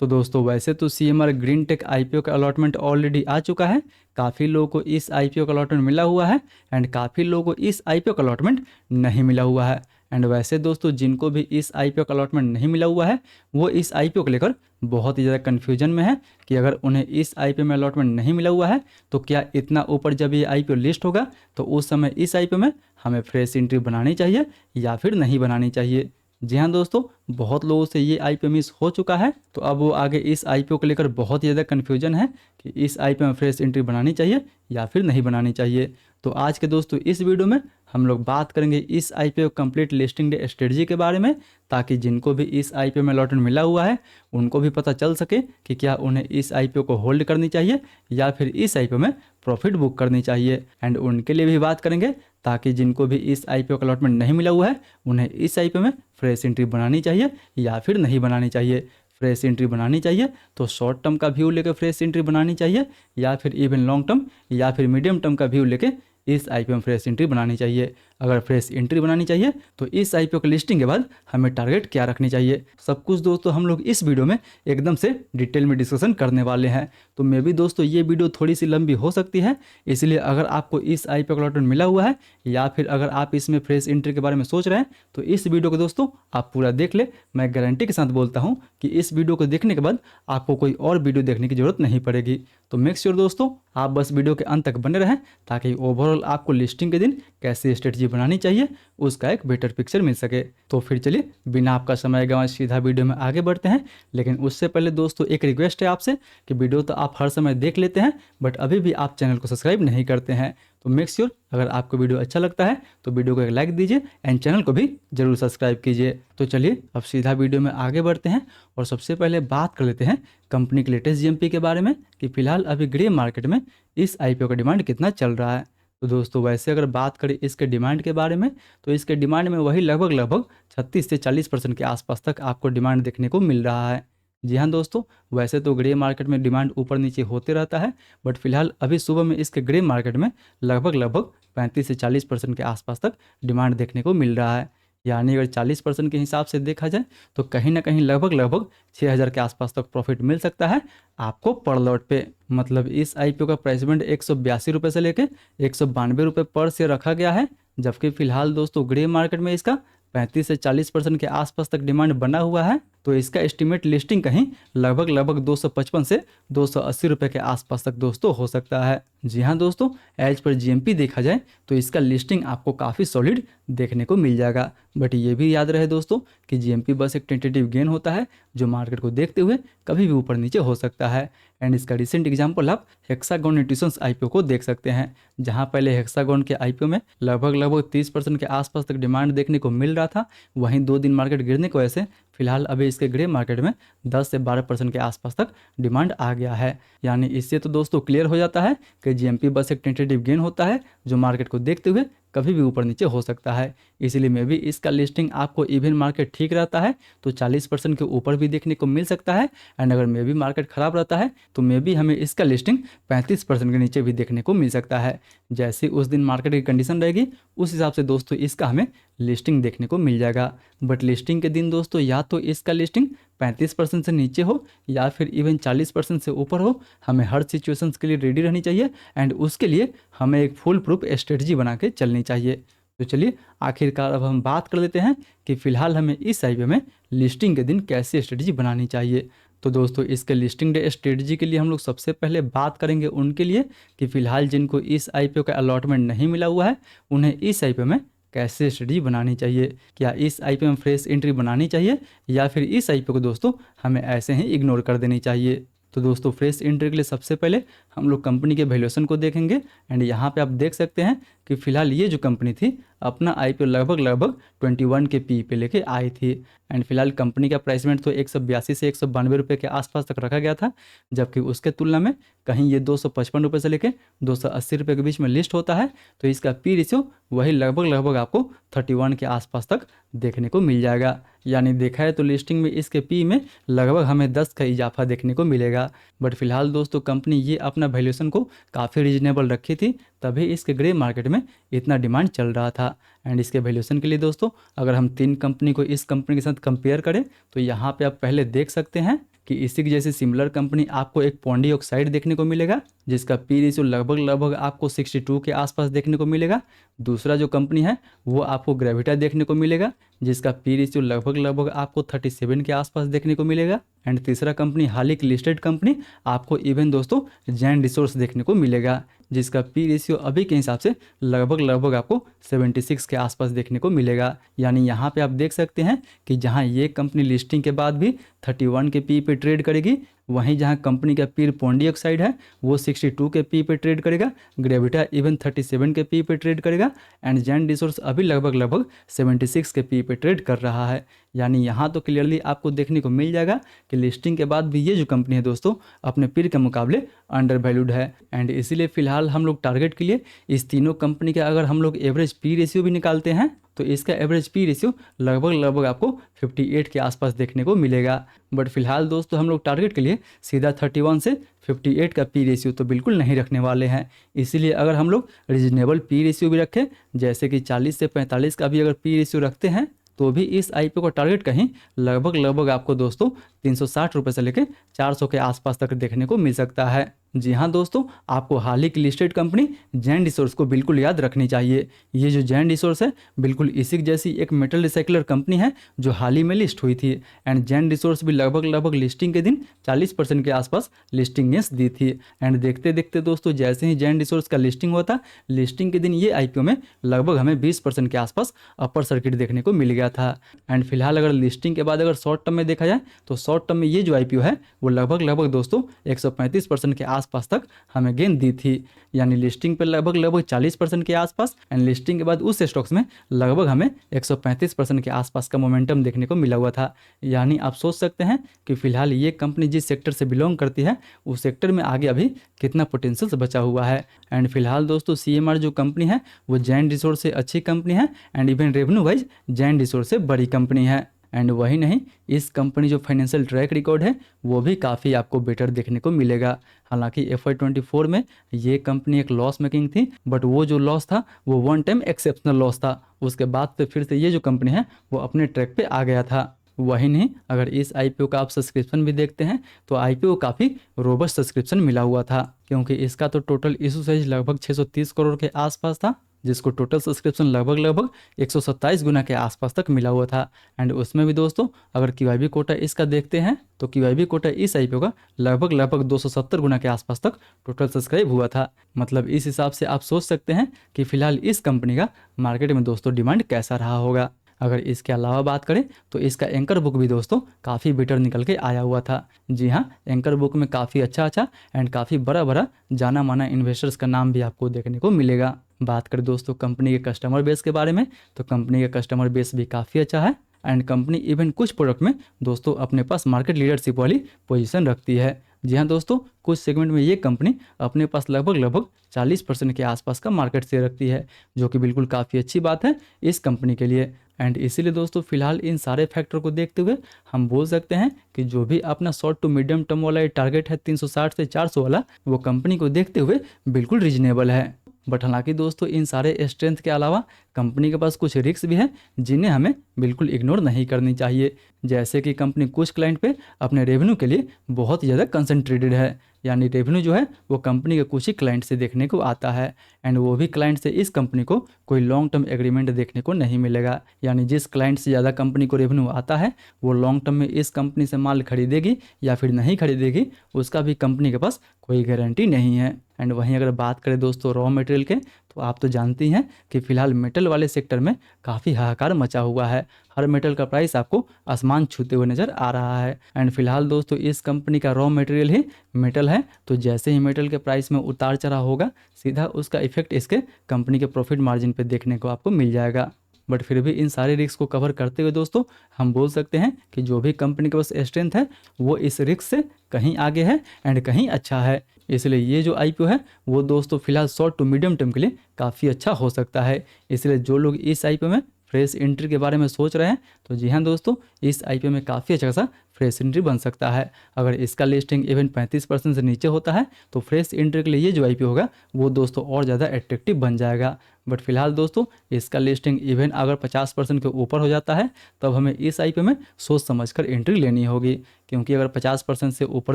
तो दोस्तों वैसे तो सीएमआर ग्रीन टेक आईपीओ का अलॉटमेंट ऑलरेडी आ चुका है। काफ़ी लोगों को इस आईपीओ का अलॉटमेंट मिला हुआ है एंड काफ़ी लोगों को इस आईपीओ का अलॉटमेंट नहीं मिला हुआ है। एंड वैसे दोस्तों जिनको भी इस आईपीओ का अलॉटमेंट नहीं मिला हुआ है वो इस आईपीओ को लेकर बहुत ही ज़्यादा कन्फ्यूजन में है कि अगर उन्हें इस आईपीओ में अलॉटमेंट नहीं मिला हुआ है तो क्या इतना ऊपर जब ये आईपीओ लिस्ट होगा तो उस समय इस आईपीओ में हमें फ्रेश एंट्री बनानी चाहिए या फिर नहीं बनानी चाहिए। जी हाँ दोस्तों, बहुत लोगों से ये आईपीओ मिस हो चुका है तो अब वो आगे इस आईपीओ को लेकर बहुत ज़्यादा कन्फ्यूजन है कि इस आईपीओ में फ्रेश एंट्री बनानी चाहिए या फिर नहीं बनानी चाहिए। तो आज के दोस्तों इस वीडियो में हम लोग बात करेंगे इस IPO complete listing day strategy के बारे में, ताकि जिनको भी इस आईपीओ में अलॉटमेंट मिला हुआ है उनको भी पता चल सके कि क्या उन्हें इस आईपीओ को होल्ड करनी चाहिए या फिर इस आईपीओ में प्रॉफिट बुक करनी चाहिए। एंड उनके लिए भी बात करेंगे ताकि जिनको भी इस आईपीओ का अलॉटमेंट नहीं मिला हुआ है उन्हें इस आईपीओ में फ्रेश एंट्री बनानी चाहिए या फिर नहीं बनानी चाहिए। फ्रेश एंट्री बनानी चाहिए तो शॉर्ट टर्म का व्यू लेकर फ्रेश एंट्री बनानी चाहिए या फिर इवन लॉन्ग टर्म या फिर मीडियम टर्म का व्यू लेके इस आईपीओ में फ्रेश एंट्री बनानी चाहिए। अगर फ्रेश एंट्री बनानी चाहिए तो इस आईपीओ की लिस्टिंग के बाद हमें टारगेट क्या रखनी चाहिए, सब कुछ दोस्तों हम लोग इस वीडियो में एकदम से डिटेल में डिस्कशन करने वाले हैं। तो मे भी दोस्तों ये वीडियो थोड़ी सी लंबी हो सकती है, इसलिए अगर आपको इस आईपीओ का अलॉटमेंट मिला हुआ है या फिर अगर आप इसमें फ्रेश एंट्री के बारे में सोच रहे हैं तो इस वीडियो को दोस्तों आप पूरा देख ले। मैं गारंटी के साथ बोलता हूँ कि इस वीडियो को देखने के बाद आपको कोई और वीडियो देखने की जरूरत नहीं पड़ेगी। तो मेक श्योर दोस्तों आप बस वीडियो के अंत तक बने रहें ताकि ओवरऑल आपको लिस्टिंग के दिन कैसी स्ट्रेटजी बनानी चाहिए उसका एक बेटर पिक्चर मिल सके। तो फिर चलिए बिना आपका समय गंवाए सीधा वीडियो में आगे बढ़ते हैं। लेकिन उससे पहले दोस्तों एक रिक्वेस्ट है आपसे कि वीडियो तो आप हर समय देख लेते हैं बट अभी भी आप चैनल को सब्सक्राइब नहीं करते हैं, तो मेक श्योर अगर आपको वीडियो अच्छा लगता है तो वीडियो को एक लाइक दीजिए एंड चैनल को भी जरूर सब्सक्राइब कीजिए। तो चलिए अब सीधा वीडियो में आगे बढ़ते हैं और सबसे पहले बात कर लेते हैं कंपनी के लेटेस्ट जीएमपी के बारे में कि फिलहाल अभी ग्रे मार्केट में इस आईपीओ का डिमांड कितना चल रहा है। तो दोस्तों वैसे अगर बात करें इसके डिमांड के बारे में तो इसके डिमांड में वही लगभग 36 से 40% के आसपास तक आपको डिमांड देखने को मिल रहा है। जी हाँ दोस्तों, वैसे तो ग्रे मार्केट में डिमांड ऊपर नीचे होते रहता है बट फिलहाल अभी सुबह में इसके ग्रे मार्केट में लगभग 35 से 40% के आसपास तक डिमांड देखने को मिल रहा है। यानी अगर 40% के हिसाब से देखा जाए तो कहीं ना कहीं लगभग 6000 के आसपास तक प्रॉफिट मिल सकता है आपको पर लॉट पे। मतलब इस आईपीओ का प्राइस बैंड 182 रुपये से लेकर 192 रुपये पर शेयर रखा गया है, जबकि फिलहाल दोस्तों ग्रे मार्केट में इसका 35 से 40% के आसपास तक डिमांड बना हुआ है। तो इसका एस्टिमेट लिस्टिंग कहीं लगभग 255 से 280 रुपये के आसपास तक दोस्तों हो सकता है। जी हाँ दोस्तों, एज पर जीएमपी देखा जाए तो इसका लिस्टिंग आपको काफ़ी सॉलिड देखने को मिल जाएगा। बट ये भी याद रहे दोस्तों कि जीएमपी बस एक टेंटेटिव गेन होता है जो मार्केट को देखते हुए कभी भी ऊपर नीचे हो सकता है। एंड इसका रिसेंट एग्जांपल आप हेक्सागोन न्यूट्रिशंस आईपीओ को देख सकते हैं, जहां पहले हेक्सागोन के आईपीओ में लगभग 30% के आसपास तक डिमांड देखने को मिल रहा था। वहीं 2 दिन मार्केट गिरने की वजह से फिलहाल अभी इसके ग्रे मार्केट में 10 से 12% के आसपास तक डिमांड आ गया है। यानी इससे तो दोस्तों क्लियर हो जाता है कि जीएमपी बस एक टेंटेटिव गेन होता है जो मार्केट को देखते हुए कभी भी ऊपर नीचे हो सकता है। इसीलिए मे भी इसका लिस्टिंग आपको इवन मार्केट ठीक रहता है तो 40% के ऊपर भी देखने को मिल सकता है। एंड अगर मे भी मार्केट खराब रहता है तो मे भी हमें इसका लिस्टिंग 35% के नीचे भी देखने को मिल सकता है। जैसे उस दिन मार्केट की कंडीशन रहेगी उस हिसाब से दोस्तों इसका हमें लिस्टिंग देखने को मिल जाएगा। बट लिस्टिंग के दिन दोस्तों या तो इसका लिस्टिंग 35% से नीचे हो या फिर इवन 40% से ऊपर हो, हमें हर सिचुएशंस के लिए रेडी रहनी चाहिए एंड उसके लिए हमें एक फुल प्रूफ स्ट्रेटजी बना के चलनी चाहिए। तो चलिए आखिरकार अब हम बात कर लेते हैं कि फ़िलहाल हमें इस आईपीओ में लिस्टिंग के दिन कैसी स्ट्रेटजी बनानी चाहिए। तो दोस्तों इसके लिस्टिंग डे स्ट्रेटजी के लिए हम लोग सबसे पहले बात करेंगे उनके लिए कि फ़िलहाल जिनको इस आईपीओ का अलॉटमेंट नहीं मिला हुआ है उन्हें इस आईपीओ में कैसे स्ट्रेटजी बनानी चाहिए। क्या इस आईपीओ में फ्रेश एंट्री बनानी चाहिए या फिर इस आईपीओ को दोस्तों हमें ऐसे ही इग्नोर कर देनी चाहिए। तो दोस्तों फ्रेश एंट्री के लिए सबसे पहले हम लोग कंपनी के वैल्यूएशन को देखेंगे। एंड यहाँ पे आप देख सकते हैं कि फिलहाल ये जो कंपनी थी अपना आईपीओ लगभग 21 के पी पे लेके आई थी। एंड फिलहाल कंपनी का प्राइस बैंड तो 182 से 192 रुपये के आसपास तक रखा गया था, जबकि उसके तुलना में कहीं ये 255 रुपये से लेकर 280 रुपये के बीच में लिस्ट होता है। तो इसका पी रेशियो वही लगभग आपको 31 के आसपास तक देखने को मिल जाएगा। यानी देखा है तो लिस्टिंग में इसके पी में लगभग हमें 10 का इजाफा देखने को मिलेगा। बट फिलहाल दोस्तों कंपनी ये अपना वैल्यूएशन को काफ़ी रीजनेबल रखी थी, तभी इसके ग्रे मार्केट में इतना डिमांड चल रहा था। एंड इसके वैल्यूएशन के लिए दोस्तों अगर हम 3 कंपनी को इस कंपनी के साथ कंपेयर करें तो यहाँ पे आप पहले देख सकते हैं कि इसी की जैसी सिमिलर कंपनी आपको एक पॉन्डी ऑक्साइड देखने को मिलेगा, जिसका पी रेशियो लगभग आपको 62 के आसपास देखने को मिलेगा। दूसरा जो कंपनी है वो आपको ग्रेविटा देखने को मिलेगा, जिसका पी रेशियो लगभग आपको 37 के आसपास देखने को मिलेगा। एंड तीसरा कंपनी हाल ही की लिस्टेड कंपनी आपको इवन दोस्तों जैन रिसोर्स देखने को मिलेगा, जिसका पी रेशियो अभी के हिसाब से लगभग आपको 76 के आसपास देखने को मिलेगा। यानी यहाँ पे आप देख सकते हैं कि जहाँ ये कंपनी लिस्टिंग के बाद भी 31 के पी पे ट्रेड करेगी, वहीं जहाँ कंपनी का पीर पॉन्डी ऑक्साइड है वो 62 के पी पे ट्रेड करेगा, ग्रेविटा इवन 37 के पी पे ट्रेड करेगा, एंड जैन रिसोर्स अभी लगभग 76 के पी पे ट्रेड कर रहा है। यानी यहाँ तो क्लियरली आपको देखने को मिल जाएगा कि लिस्टिंग के बाद भी ये जो कंपनी है दोस्तों अपने पीर के मुकाबले अंडर वैल्यूड है। एंड इसीलिए फिलहाल हम लोग टारगेट के लिए इस तीनों कंपनी का अगर हम लोग एवरेज पी रेशियो भी निकालते हैं तो इसका एवरेज पी रेशियो लगभग आपको 58 के आसपास देखने को मिलेगा। बट फिलहाल दोस्तों हम लोग टारगेट के लिए सीधा 31 से 58 का पी रेशियो तो बिल्कुल नहीं रखने वाले हैं। इसीलिए अगर हम लोग रीजनेबल पी रेशियो भी रखें, जैसे कि 40 से 45 का भी अगर पी रेशियो रखते हैं, तो भी इस आईपीओ का टारगेट कहीं लगभग आपको दोस्तों 360 रुपये से लेकर 400 के आसपास तक देखने को मिल सकता है। जी हाँ दोस्तों, आपको हाल ही की लिस्टेड कंपनी जैन रिसोर्स को बिल्कुल याद रखनी चाहिए। ये जो जैन रिसोर्स है बिल्कुल इसी जैसी एक मेटल रिसाइकलर कंपनी है जो हाल ही में लिस्ट हुई थी। एंड जैन रिसोर्स भी लगभग लिस्टिंग के दिन 40% के आसपास लिस्टिंग न्यूज़ दी थी। एंड देखते देखते दोस्तों जैसे ही जैन रिसोर्स का लिस्टिंग होता, लिस्टिंग के दिन ये आईपीओ में लगभग हमें 20% के आसपास अपर सर्किट देखने को मिल गया था। एंड फिलहाल अगर लिस्टिंग के बाद अगर शॉर्ट टर्म में देखा जाए तो शॉर्ट टर्म में ये जो आईपीओ है वो लगभग दोस्तों 135% के आसपास तक हमें गेन दी थी। यानी लिस्टिंग पे लगभग 40% के आसपास, एंड लिस्टिंग के बाद उस स्टॉक्स में लगभग हमें 135% के आसपास का मोमेंटम देखने को मिला हुआ था। यानी आप सोच सकते हैं कि फिलहाल ये कंपनी जिस सेक्टर से बिलोंग करती है उस सेक्टर में आगे अभी कितना पोटेंशियल बचा हुआ है। एंड फिलहाल दोस्तों सीएमआर जो कंपनी है वो जैन रिसोर्स से अच्छी कंपनी है, and even revenue wise Jain resource से बड़ी कंपनी है। एंड वही नहीं, इस कंपनी जो फाइनेंशियल ट्रैक रिकॉर्ड है वो भी काफ़ी आपको बेटर देखने को मिलेगा। हालांकि FY24 में ये कंपनी एक लॉस मेकिंग थी, बट वो जो लॉस था वो वन टाइम एक्सेप्शनल लॉस था। उसके बाद से फिर से ये जो कंपनी है वो अपने ट्रैक पे आ गया था। वही नहीं, अगर इस आईपीओ का आप सब्सक्रिप्शन भी देखते हैं तो आईपीओ काफ़ी रोबस्ट सब्सक्रिप्शन मिला हुआ था, क्योंकि इसका तो टोटल इशू साइज लगभग 630 करोड़ के आसपास था, जिसको टोटल सब्सक्रिप्शन लगभग 127 गुना के आसपास तक मिला हुआ था। एंड उसमें भी दोस्तों अगर QIB कोटा इसका देखते हैं तो QIB कोटा इस आईपीओ का लगभग 270 गुना के आसपास तक टोटल सब्सक्राइब हुआ था। मतलब इस हिसाब से आप सोच सकते हैं कि फिलहाल इस कंपनी का मार्केट में दोस्तों डिमांड कैसा रहा होगा। अगर इसके अलावा बात करें तो इसका एंकर बुक भी दोस्तों काफ़ी बेटर निकल के आया हुआ था। जी हाँ, एंकर बुक में काफ़ी अच्छा एंड काफ़ी बड़ा जाना माना इन्वेस्टर्स का नाम भी आपको देखने को मिलेगा। बात करें दोस्तों कंपनी के कस्टमर बेस के बारे में तो कंपनी का कस्टमर बेस भी काफ़ी अच्छा है, एंड कंपनी इवन कुछ प्रोडक्ट में दोस्तों अपने पास मार्केट लीडरशिप वाली पोजीशन रखती है। जी हाँ दोस्तों, कुछ सेगमेंट में ये कंपनी अपने पास लगभग 40% के आसपास का मार्केट शेयर रखती है, जो कि बिल्कुल काफ़ी अच्छी बात है इस कंपनी के लिए। एंड इसीलिए दोस्तों फिलहाल इन सारे फैक्टर को देखते हुए हम बोल सकते हैं कि जो भी अपना शॉर्ट टू मीडियम टर्म वाला टारगेट है 360 से 400 वाला, वो कंपनी को देखते हुए बिल्कुल रीजनेबल है। बट हालांकि दोस्तों इन सारे स्ट्रेंथ के अलावा कंपनी के पास कुछ रिस्क भी है जिन्हें हमें बिल्कुल इग्नोर नहीं करनी चाहिए। जैसे कि कंपनी कुछ क्लाइंट पे अपने रेवेन्यू के लिए बहुत ज़्यादा कंसंट्रेटेड है, यानी रेवेन्यू जो है वो कंपनी के कुछ ही क्लाइंट से देखने को आता है, एंड वो भी क्लाइंट से इस कंपनी को कोई लॉन्ग टर्म एग्रीमेंट देखने को नहीं मिलेगा। यानी जिस क्लाइंट से ज़्यादा कंपनी को रेवेन्यू आता है वो लॉन्ग टर्म में इस कंपनी से माल खरीदेगी या फिर नहीं खरीदेगी, उसका भी कंपनी के पास कोई गारंटी नहीं है। एंड वहीं अगर बात करें दोस्तों रॉ मटेरियल के, तो आप तो जानती हैं कि फिलहाल मेटल वाले सेक्टर में काफ़ी हाहाकार मचा हुआ है। हर मेटल का प्राइस आपको आसमान छूते हुए नज़र आ रहा है। एंड फिलहाल दोस्तों इस कंपनी का रॉ मटेरियल ही मेटल है, तो जैसे ही मेटल के प्राइस में उतार चढ़ाव होगा सीधा उसका इफेक्ट इसके कंपनी के प्रॉफिट मार्जिन पे देखने को आपको मिल जाएगा। बट फिर भी इन सारे रिस्क को कवर करते हुए दोस्तों हम बोल सकते हैं कि जो भी कंपनी के पास स्ट्रेंथ है वो इस रिस्क से कहीं आगे है एंड कहीं अच्छा है। इसलिए ये जो आईपीओ है वो दोस्तों फिलहाल शॉर्ट टू मीडियम टर्म के लिए काफ़ी अच्छा हो सकता है। इसलिए जो लोग इस आईपीओ में फ्रेश एंट्री के बारे में सोच रहे हैं तो जी हाँ दोस्तों, इस आईपीओ में काफ़ी अच्छा खासा फ्रेश एंट्री बन सकता है। अगर इसका लिस्टिंग इवन 35% से नीचे होता है तो फ्रेश एंट्री के लिए ये जो आईपीओ होगा वो दोस्तों और ज़्यादा एट्रैक्टिव बन जाएगा। बट फिलहाल दोस्तों इसका लिस्टिंग इवन अगर 50% के ऊपर हो जाता है तब हमें इस आईपीओ में सोच समझकर एंट्री लेनी होगी, क्योंकि अगर 50% से ऊपर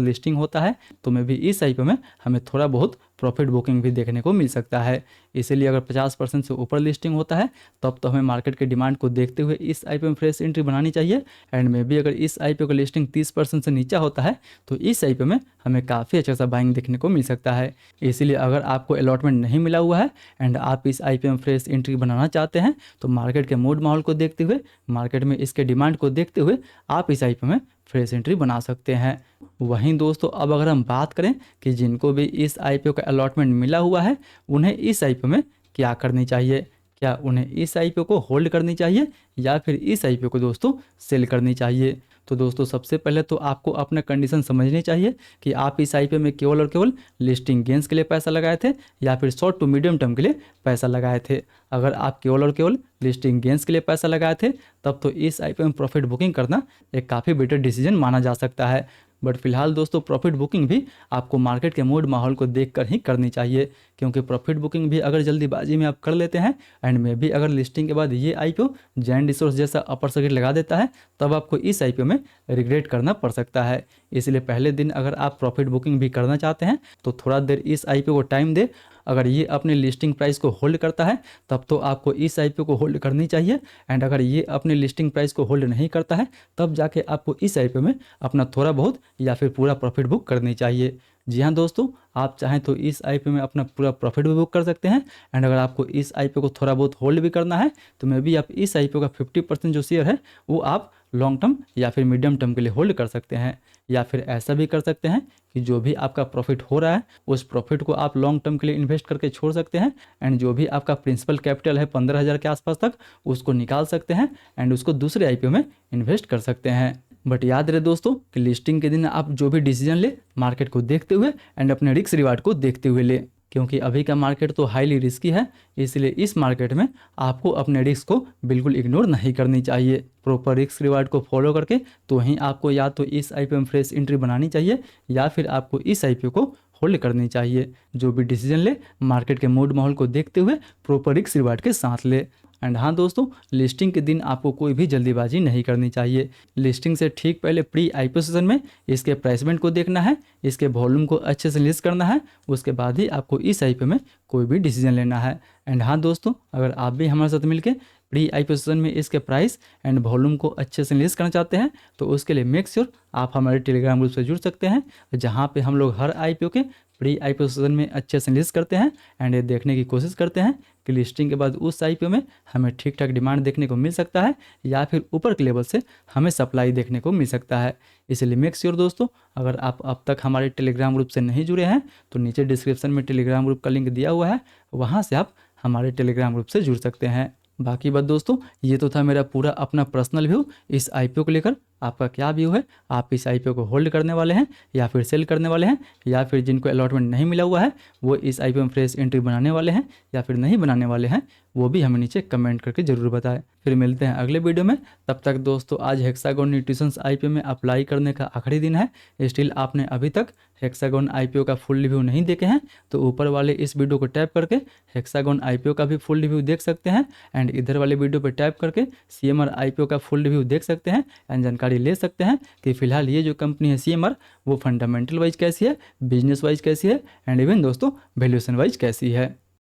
लिस्टिंग होता है तो मैं भी इस आईपीओ में हमें थोड़ा बहुत प्रॉफिट बुकिंग भी देखने को मिल सकता है। इसीलिए अगर 50% से ऊपर लिस्टिंग होता है तब तो हमें मार्केट के डिमांड को देखते हुए इस आईपीओ में फ्रेश एंट्री बनानी चाहिए। एंड मे भी अगर इस आईपीओ का लिस्टिंग 30% से नीचा होता है तो इस आईपीओ में हमें काफ़ी अच्छा सा बाइंग देखने को मिल सकता है। इसीलिए अगर आपको अलॉटमेंट नहीं मिला हुआ है एंड आप इस आईपीओ में फ्रेश एंट्री बनाना चाहते हैं तो मार्केट के मूड माहौल को देखते हुए, मार्केट में इसके डिमांड को देखते हुए आप इस आईपीओ में फ्रेश एंट्री बना सकते हैं। वहीं दोस्तों अब अगर हम बात करें कि जिनको भी इस आईपीओ का अलॉटमेंट मिला हुआ है उन्हें इस आईपीओ में क्या करनी चाहिए, क्या उन्हें इस आईपीओ को होल्ड करनी चाहिए या फिर इस आईपीओ को दोस्तों सेल करनी चाहिए। तो दोस्तों सबसे पहले तो आपको अपना कंडीशन समझनी चाहिए कि आप इस आईपीओ में केवल और केवल लिस्टिंग गेंस के लिए पैसा लगाए थे या फिर शॉर्ट टू मीडियम टर्म के लिए पैसा लगाए थे। अगर आप केवल और केवल लिस्टिंग गेंस के लिए पैसा लगाए थे तब तो इस आईपीओ में प्रॉफिट बुकिंग करना एक काफ़ी बेटर डिसीजन माना जा सकता है। बट फिलहाल दोस्तों प्रॉफिट बुकिंग भी आपको मार्केट के मूड माहौल को देखकर ही करनी चाहिए, क्योंकि प्रॉफिट बुकिंग भी अगर जल्दीबाजी में आप कर लेते हैं एंड में भी अगर लिस्टिंग के बाद ये आईपीओ जैन रिसोर्स जैसा अपर सर्किट लगा देता है तब आपको इस आईपीओ में रिग्रेट करना पड़ सकता है। इसलिए पहले दिन अगर आप प्रॉफिट बुकिंग भी करना चाहते हैं तो थोड़ा देर इस आईपीओ को टाइम दे। अगर ये अपने लिस्टिंग प्राइस को होल्ड करता है तब तो आपको इस आईपीओ को होल्ड करनी चाहिए। एंड अगर ये अपने लिस्टिंग प्राइस को होल्ड नहीं करता है तब जाके आपको इस आईपीओ में अपना थोड़ा बहुत या फिर पूरा प्रॉफिट बुक करनी चाहिए। जी हाँ दोस्तों, आप चाहें तो इस आईपीओ में अपना पूरा प्रॉफिट भी बुक कर सकते हैं। एंड अगर आपको इस आईपीओ को थोड़ा बहुत होल्ड भी करना है तो मे भी आप इस आईपीओ का 50% जो शेयर है वो आप लॉन्ग टर्म या फिर मीडियम टर्म के लिए होल्ड कर सकते हैं। या फिर ऐसा भी कर सकते हैं कि जो भी आपका प्रॉफिट हो रहा है उस प्रॉफिट को आप लॉन्ग टर्म के लिए इन्वेस्ट करके छोड़ सकते हैं। एंड जो भी आपका प्रिंसिपल कैपिटल है 15,000 के आसपास तक उसको निकाल सकते हैं एंड उसको दूसरे आईपीओ में इन्वेस्ट कर सकते हैं। बट याद रहे दोस्तों कि लिस्टिंग के दिन आप जो भी डिसीजन ले मार्केट को देखते हुए एंड अपने रिस्क रिवार्ड को देखते हुए ले, क्योंकि अभी का मार्केट तो हाईली रिस्की है। इसलिए इस मार्केट में आपको अपने रिस्क को बिल्कुल इग्नोर नहीं करनी चाहिए। प्रॉपर रिस्क रिवार्ड को फॉलो करके तो ही आपको या तो इस आईपीओ में फ्रेश एंट्री बनानी चाहिए या फिर आपको इस आईपीओ को होल्ड करनी चाहिए। जो भी डिसीजन ले मार्केट के मूड माहौल को देखते हुए प्रॉपर रिस्क रिवार्ड के साथ ले। एंड हाँ दोस्तों, लिस्टिंग के दिन आपको कोई भी जल्दीबाजी नहीं करनी चाहिए। लिस्टिंग से ठीक पहले प्री आईपीओ सेशन में इसके प्राइसमेंट को देखना है, इसके वॉल्यूम को अच्छे से लिस्ट करना है, उसके बाद ही आपको इस आईपीओ में कोई भी डिसीजन लेना है। एंड हाँ दोस्तों, अगर आप भी हमारे साथ मिलकर प्री आईपीओ सेशन में इसके प्राइस एंड वॉल्यूम को अच्छे से लिस्ट करना चाहते हैं तो उसके लिए मेक श्योर आप हमारे टेलीग्राम ग्रुप से जुड़ सकते हैं, जहाँ पे हम लोग हर आईपीओ के प्री आईपीओ सेशन में अच्छे से लिस्ट करते हैं एंड ये देखने की कोशिश करते हैं कि लिस्टिंग के बाद उस आईपीओ में हमें ठीक ठाक डिमांड देखने को मिल सकता है या फिर ऊपर के लेवल से हमें सप्लाई देखने को मिल सकता है। इसलिए मेक श्योर दोस्तों, अगर आप अब तक हमारे टेलीग्राम ग्रुप से नहीं जुड़े हैं तो नीचे डिस्क्रिप्शन में टेलीग्राम ग्रुप का लिंक दिया हुआ है, वहाँ से आप हमारे टेलीग्राम ग्रुप से जुड़ सकते हैं। बाकी बात दोस्तों, ये तो था मेरा पूरा अपना पर्सनल व्यू इस आईपीओ को लेकर। आपका क्या व्यू है? आप इस आईपीओ को होल्ड करने वाले हैं या फिर सेल करने वाले हैं, या फिर जिनको अलॉटमेंट नहीं मिला हुआ है वो इस आईपीओ में फ्रेश एंट्री बनाने वाले हैं या फिर नहीं बनाने वाले हैं, वो भी हमें नीचे कमेंट करके ज़रूर बताएं। फिर मिलते हैं अगले वीडियो में। तब तक दोस्तों, आज हेक्सागोन न्यूट्रिशंस आईपीओ में अप्लाई करने का आखिरी दिन है। स्टिल आपने अभी तक हेक्सागोन आईपीओ का फुल रिव्यू नहीं देखे हैं तो ऊपर वाले इस वीडियो को टैप करके हेक्सागोन आईपीओ का भी फुल रिव्यू देख सकते हैं। एंड इधर वाले वीडियो पर टैप करके सीएमआर आईपीओ का फुल रिव्यू देख सकते हैं एंड जानकारी ले सकते हैं कि फिलहाल ये जो कंपनी है सीएमआर वो फंडामेंटल वाइज कैसी है, बिजनेस वाइज कैसी है एंड इवन दोस्तों वैल्यूएशन वाइज कैसी है।